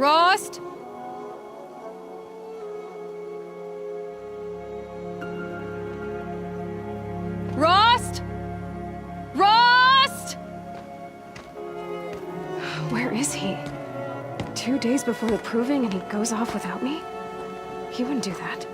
Rost? Rost? Rost? Where is he? 2 days before the proving and he goes off without me? He wouldn't do that.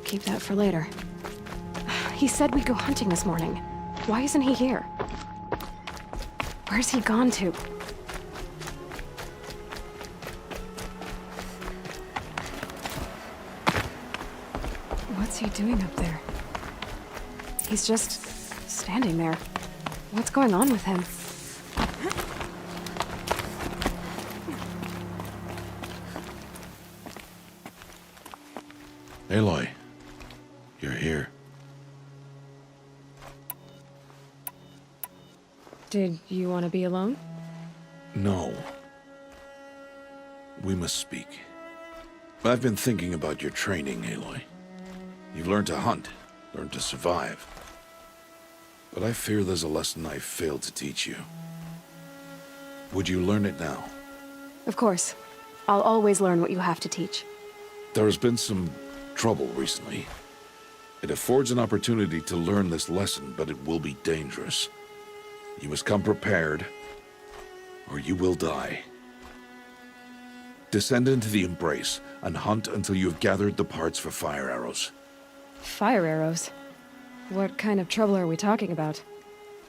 Keep that for later. He said we'd go hunting this morning. Why isn't he here? Where's he gone to? What's he doing up there? He's just standing there. What's going on with him? Aloy, you're here. Did you want to be alone? No. We must speak. I've been thinking about your training, Aloy. You've learned to hunt, learned to survive. But I fear there's a lesson I failed to teach you. Would you learn it now? Of course. I'll always learn what you have to teach. There has been some trouble recently. It affords an opportunity to learn this lesson, but it will be dangerous. You must come prepared, or you will die. Descend into the Embrace and hunt until you have gathered the parts for fire arrows. Fire arrows? What kind of trouble are we talking about?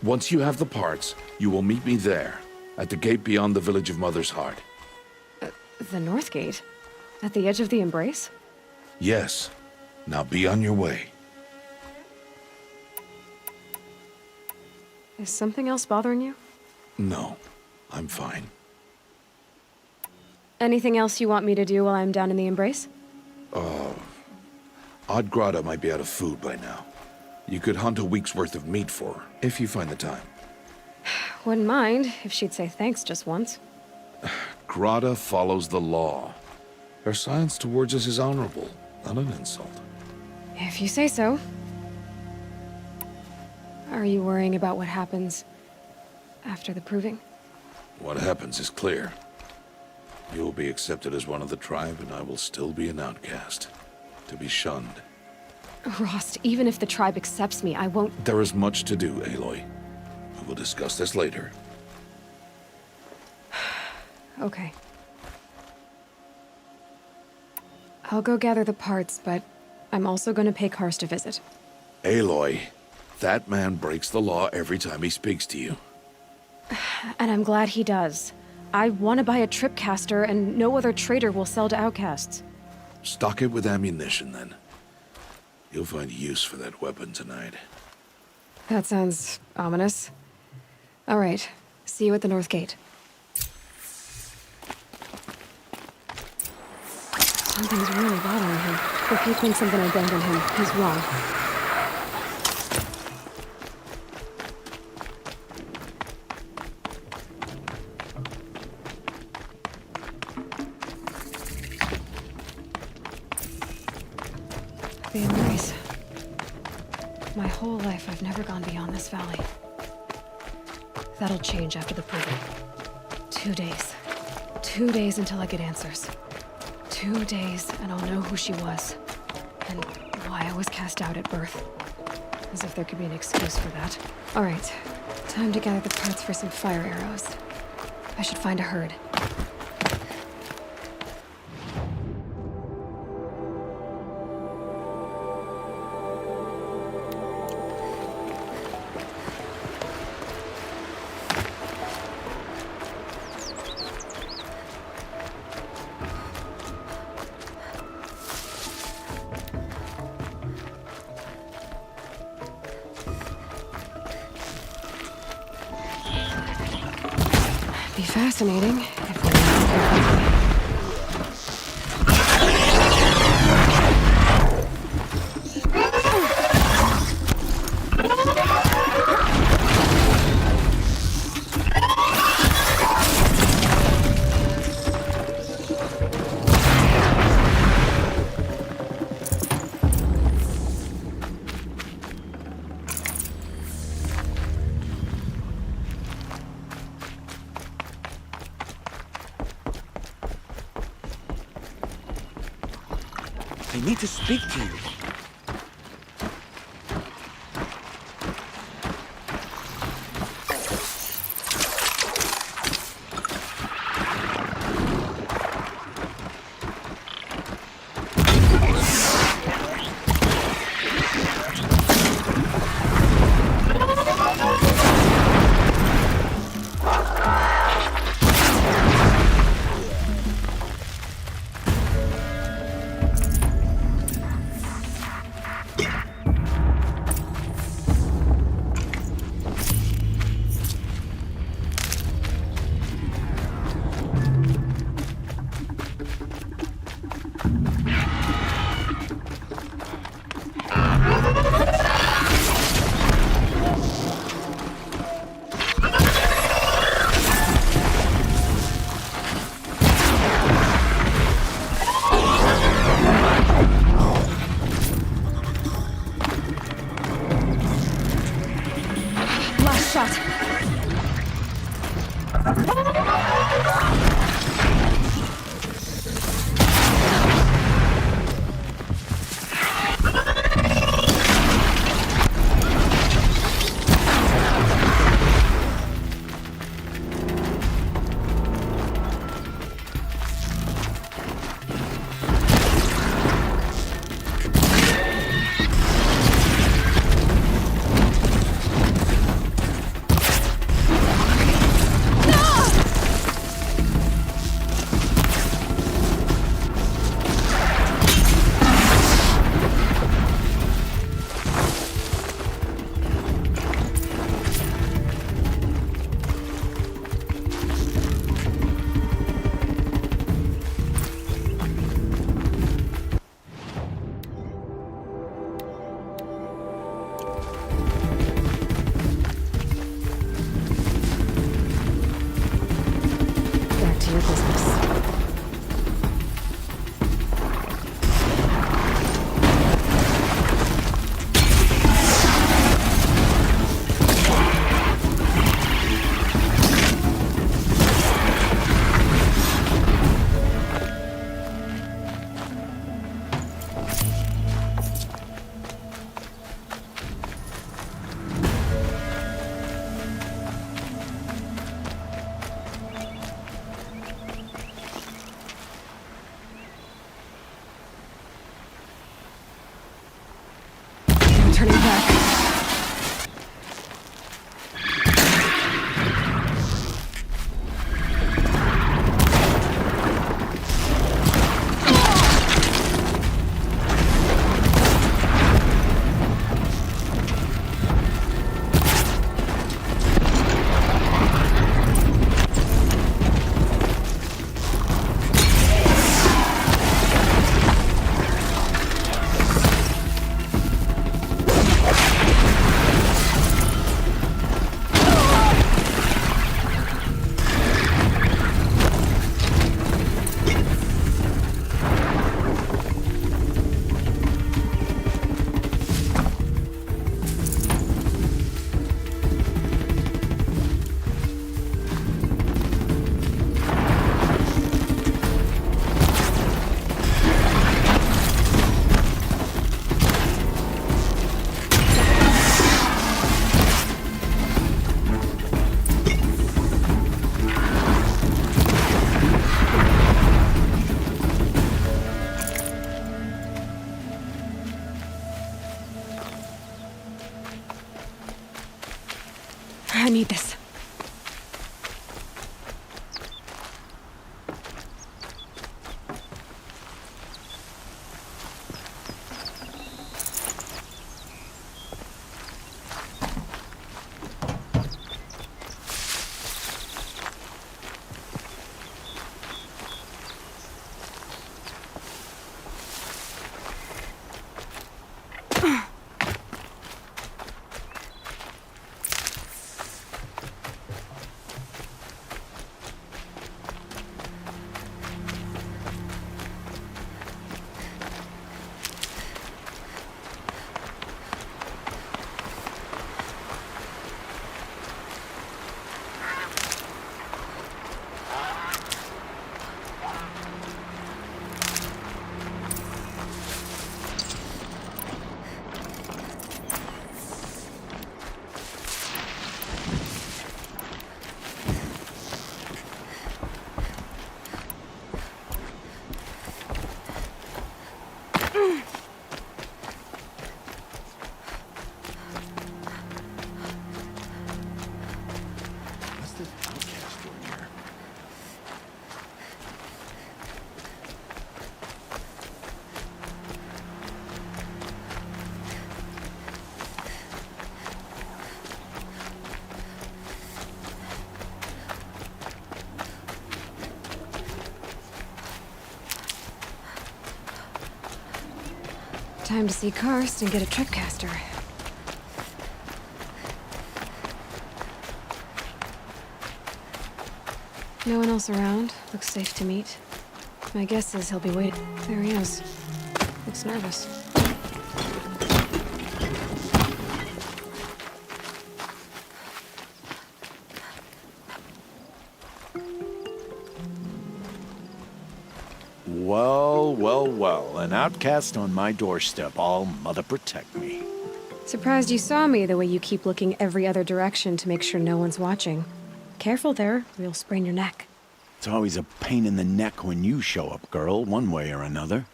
Once you have the parts, you will meet me there, at the gate beyond the village of Mother's Heart. The North Gate? At the edge of the Embrace? Yes. Now be on your way. Is something else bothering you? No, I'm fine. Anything else you want me to do while I'm down in the Embrace? Odd Grata might be out of food by now. You could hunt a week's worth of meat for her, if you find the time. Wouldn't mind if she'd say thanks just once. Grata follows the law. Her silence towards us is honorable, not an insult. If you say so. Are you worrying about what happens after the proving? What happens is clear. You will be accepted as one of the tribe, and I will still be an outcast, to be shunned. Rost, even if the tribe accepts me, I won't... There is much to do, Aloy. We will discuss this later. Okay. I'll go gather the parts, but I'm also going to pay Karst a visit. Aloy, that man breaks the law every time he speaks to you. And I'm glad he does. I want to buy a tripcaster, and no other trader will sell to outcasts. Stock it with ammunition, then. You'll find use for that weapon tonight. That sounds ominous. All right. See you at the North Gate. Something's really bothering him. If he thinks I'm gonna abandon him, he's wrong. The Embrace. My whole life, I've never gone beyond this valley. That'll change after the proving. 2 days. 2 days until I get answers. 2 days, and I'll know who she was. And why I was cast out at birth. As if there could be an excuse for that. All right. Time to gather the parts for some fire arrows. I should find a herd. Be fascinating if we need to speak to you. Last shot. Back to your business. I'm turning back. I need this. Time to see Karst and get a tripcaster. No one else around. Looks safe to meet. My guess is he'll be waiting. There he is. Looks nervous. Well, well, well. An outcast on my doorstep. All mother protect me. Surprised you saw me the way you keep looking every other direction to make sure no one's watching. Careful there, or you'll sprain your neck. It's always a pain in the neck when you show up, girl, one way or another.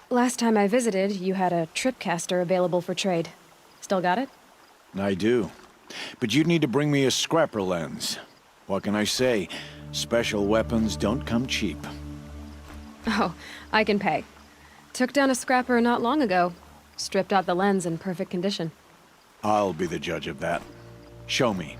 Last time I visited, you had a tripcaster available for trade. Still got it? I do. But you'd need to bring me a scrapper lens. What can I say? Special weapons don't come cheap. Oh, I can pay. Took down a scrapper not long ago. Stripped out the lens in perfect condition. I'll be the judge of that. Show me.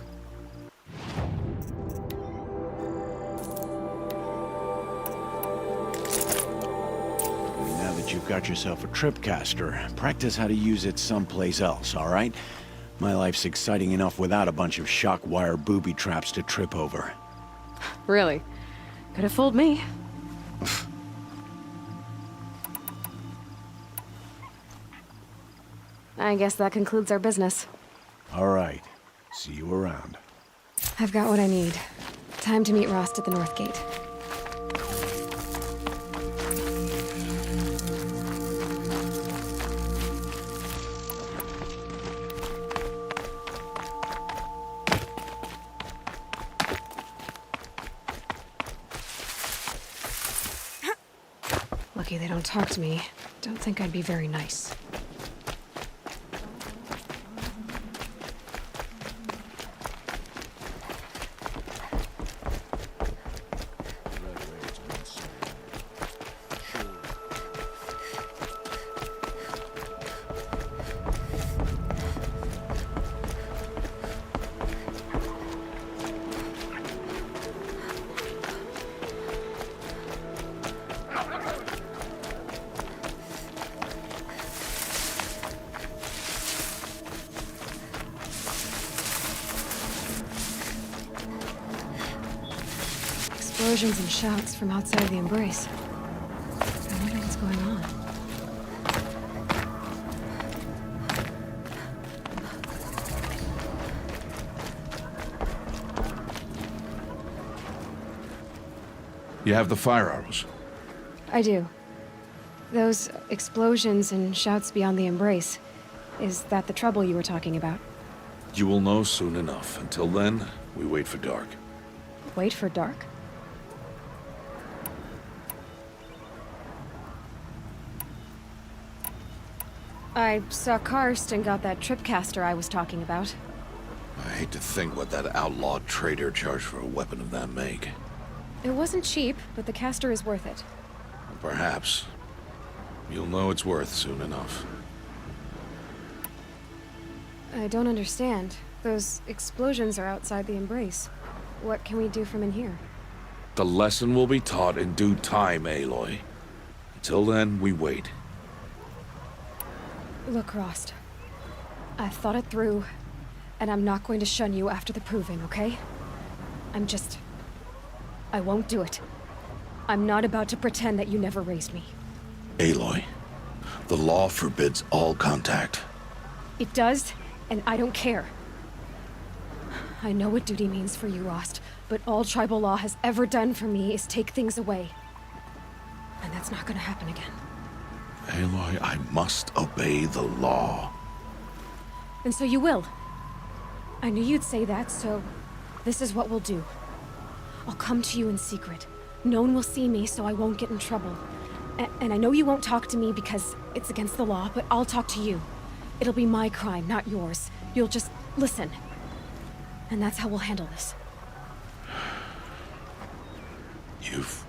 Now that you've got yourself a tripcaster, practice how to use it someplace else, all right? My life's exciting enough without a bunch of shock wire booby traps to trip over. Really? Could have fooled me. I guess that concludes our business. All right. See you around. I've got what I need. Time to meet Rost at the North Gate. Lucky they don't talk to me. Don't think I'd be very nice. Explosions and shouts from outside the Embrace. I wonder what's going on. You have the fire arrows. I do. Those explosions and shouts beyond the Embrace. Is that the trouble you were talking about? You will know soon enough. Until then, we wait for dark. Wait for dark? I saw Karst and got that tripcaster I was talking about. I hate to think what that outlawed trader charged for a weapon of that make. It wasn't cheap, but the caster is worth it. Perhaps. You'll know it's worth soon enough. I don't understand. Those explosions are outside the Embrace. What can we do from in here? The lesson will be taught in due time, Aloy. Until then, we wait. Look, Rost. I've thought it through, and I'm not going to shun you after the proving, okay? I won't do it. I'm not about to pretend that you never raised me. Aloy, the law forbids all contact. It does, and I don't care. I know what duty means for you, Rost, but all tribal law has ever done for me is take things away. And that's not gonna happen again. Aloy, I must obey the law. And so you will. I knew you'd say that, so this is what we'll do. I'll come to you in secret. No one will see me, so I won't get in trouble. And I know you won't talk to me because it's against the law, but I'll talk to you. It'll be my crime, not yours. You'll just listen. And that's how we'll handle this. You've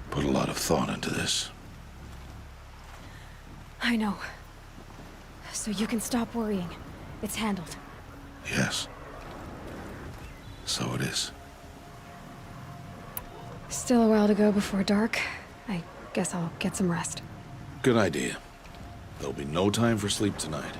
put a lot of thought into this. I know. So you can stop worrying. It's handled. Yes. So it is. Still a while to go before dark. I guess I'll get some rest. Good idea. There'll be no time for sleep tonight.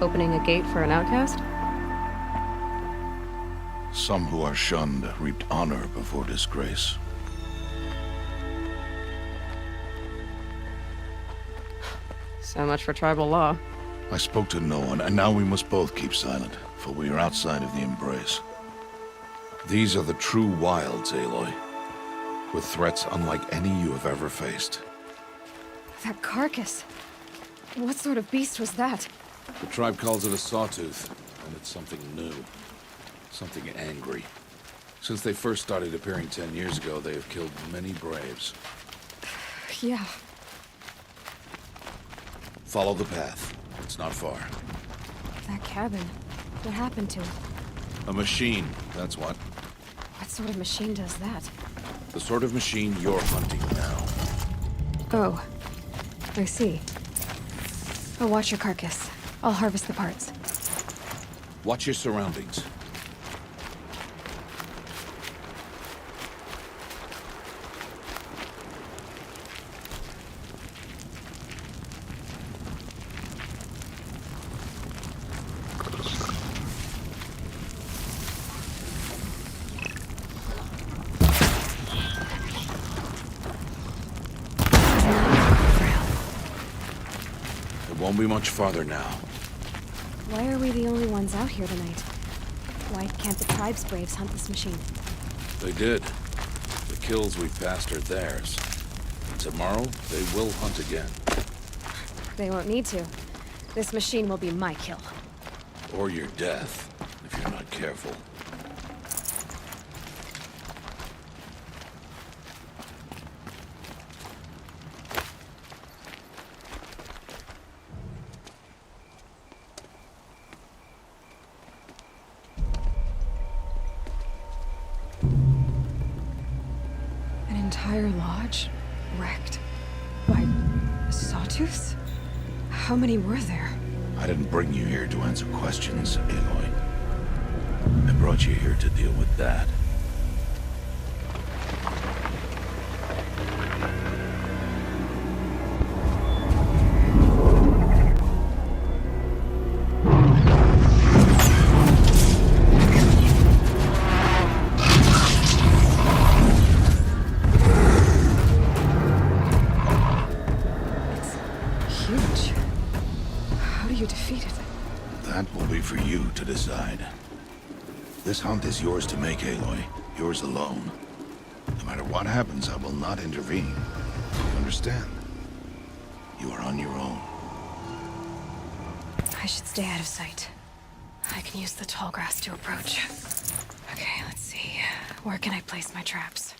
Opening a gate for an outcast? Some who are shunned reaped honor before disgrace. So much for tribal law. I spoke to no one, and now we must both keep silent, for we are outside of the Embrace. These are the true wilds, Aloy, with threats unlike any you have ever faced. That carcass. What sort of beast was that? The tribe calls it a sawtooth, and it's something new. Something angry. Since they first started appearing 10 years ago, they have killed many braves. Yeah. Follow the path. It's not far. That cabin. What happened to it? A machine, that's what. What sort of machine does that? The sort of machine you're hunting now. Oh. I see. I'll watch your carcass. I'll harvest the parts. Watch your surroundings. It won't be much farther now. Why are we the only ones out here tonight? Why can't the tribe's braves hunt this machine? They did. The kills we passed are theirs. Tomorrow, they will hunt again. They won't need to. This machine will be my kill. Or your death, if you're not careful. An entire lodge? Wrecked? By sawtooths? How many were there? I didn't bring you here to answer questions, Aloy. I brought you here to deal with that. It's huge. How do you defeat it? That will be for you to decide. This hunt is yours to make, Aloy. Yours alone. No matter what happens, I will not intervene. You understand? You are on your own. I should stay out of sight. I can use the tall grass to approach. Okay, let's see. Where can I place my traps?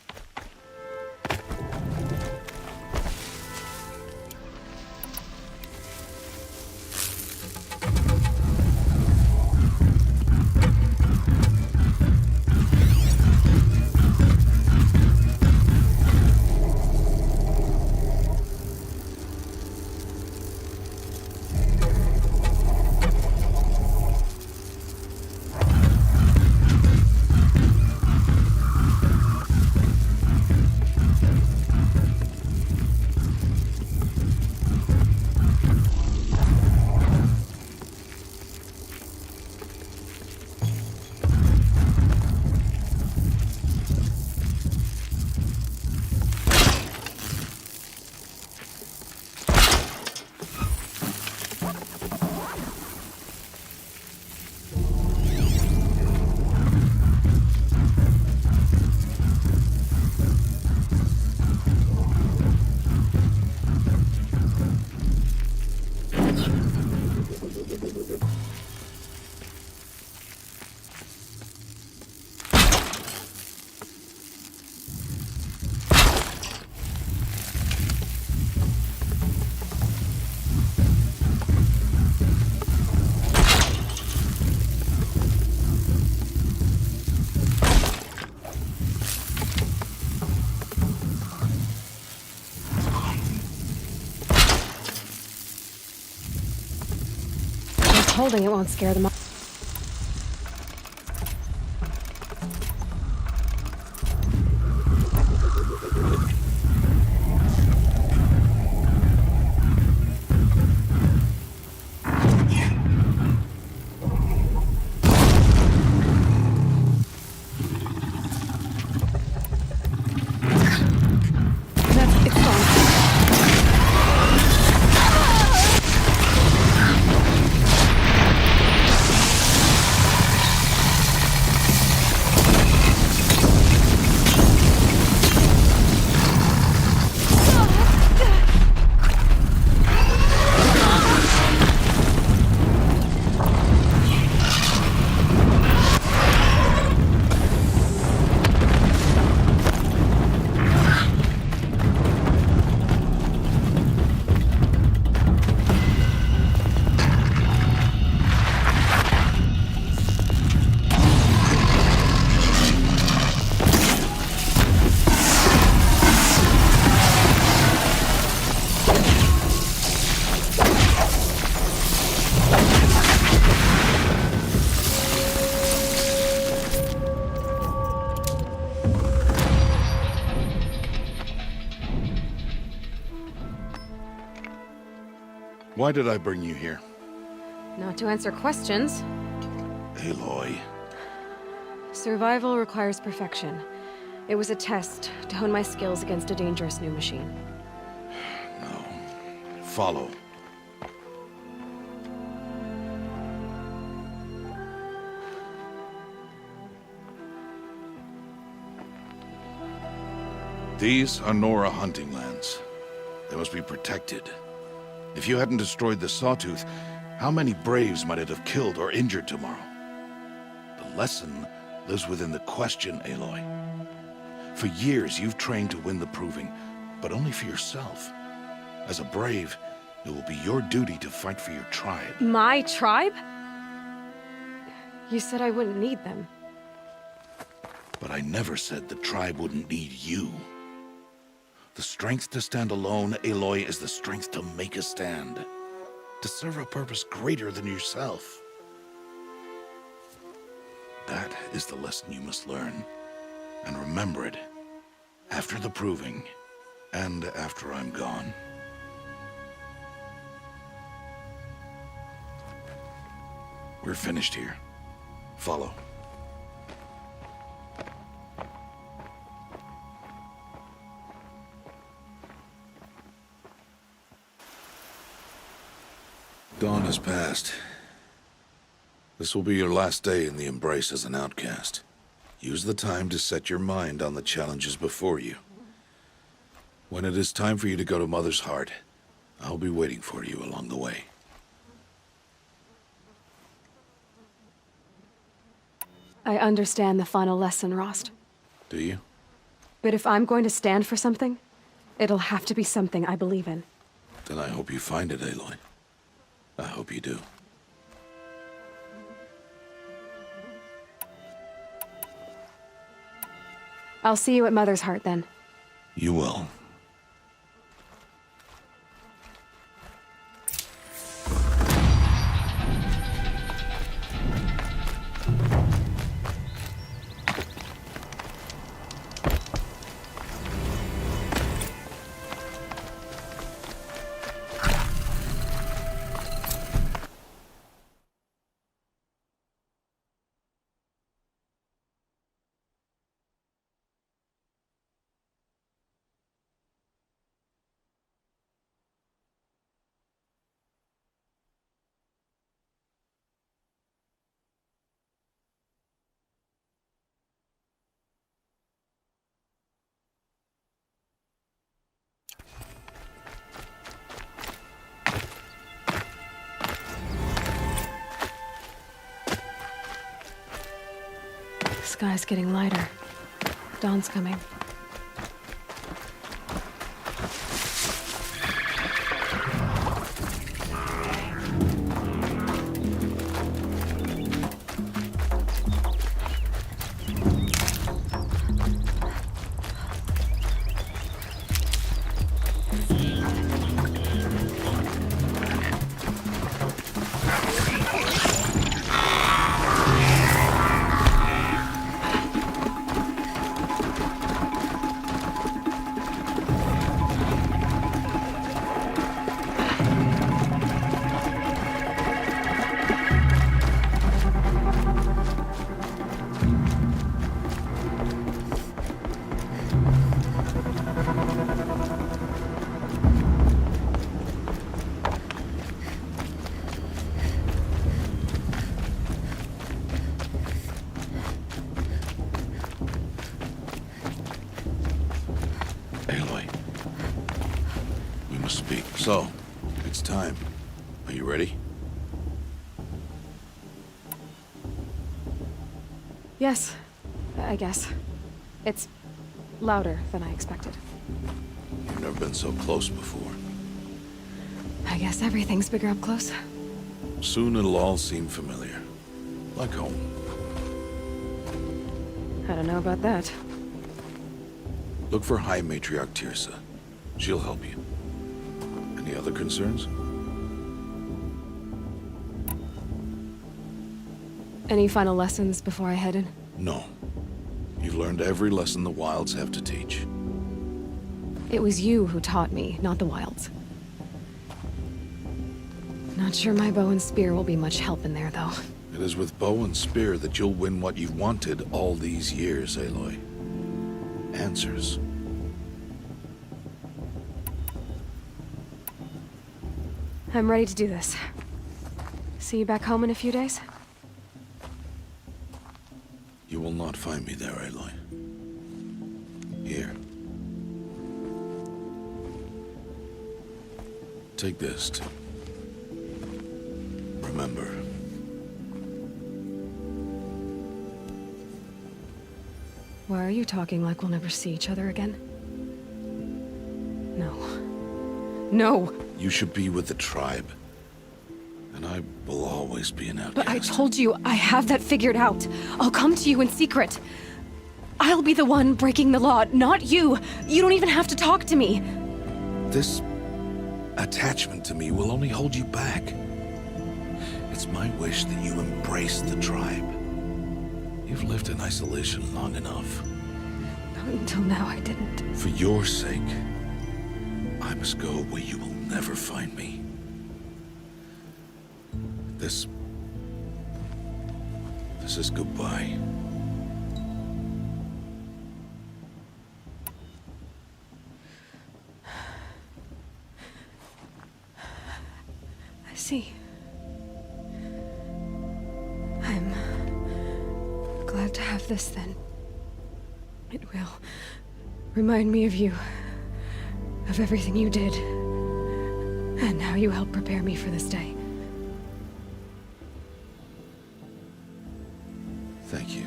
Holding it won't scare them off. It's gone. Why did I bring you here? Not to answer questions. Aloy. Survival requires perfection. It was a test to hone my skills against a dangerous new machine. No. Follow. These are Nora hunting lands. They must be protected. If you hadn't destroyed the Sawtooth, how many Braves might it have killed or injured tomorrow? The lesson lives within the question, Aloy. For years, you've trained to win the Proving, but only for yourself. As a Brave, it will be your duty to fight for your tribe. My tribe? You said I wouldn't need them. But I never said the tribe wouldn't need you. The strength to stand alone, Aloy, is the strength to make a stand. To serve a purpose greater than yourself. That is the lesson you must learn. And remember it. After the Proving. And after I'm gone. We're finished here. Follow. Dawn has passed. This will be your last day in the Embrace as an outcast. Use the time to set your mind on the challenges before you. When it is time for you to go to Mother's Heart, I'll be waiting for you along the way. I understand the final lesson, Rost. Do you? But if I'm going to stand for something, it'll have to be something I believe in. Then I hope you find it, Aloy. I hope you do. I'll see you at Mother's Heart, then. You will. The sky's getting lighter. Dawn's coming. speak. So, it's time. Are you ready? Yes, I guess. It's louder than I expected. You've never been so close before. I guess everything's bigger up close. Soon it'll all seem familiar. Like home. I don't know about that. Look for High Matriarch Tirsa. She'll help you. Any other concerns? Any final lessons before I head in? No. You've learned every lesson the Wilds have to teach. It was you who taught me, not the Wilds. Not sure my bow and spear will be much help in there, though. It is with bow and spear that you'll win what you've wanted all these years, Aloy. Answers. I'm ready to do this. See you back home in a few days? You will not find me there, Aloy. Here. Take this to remember. Why are you talking like we'll never see each other again? No. No! You should be with the tribe. And I will always be an outcast. But I told you, I have that figured out. I'll come to you in secret. I'll be the one breaking the law, not you. You don't even have to talk to me. This attachment to me will only hold you back. It's my wish that you embrace the tribe. You've lived in isolation long enough. Until now, I didn't. For your sake, I must go where you will never find me. This is goodbye. I see. I'm glad to have this then. It will remind me of you, of everything you did, and how you helped prepare me for this day. Thank you.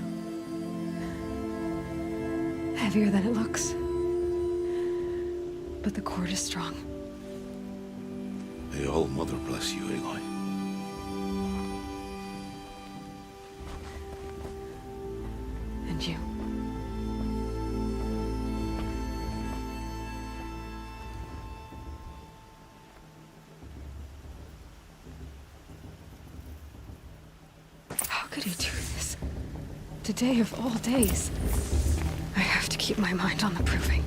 Heavier than it looks. But the cord is strong. May All Mother bless you, Aloy. And you. How could he do this? Today of all days. I have to keep my mind on the proving.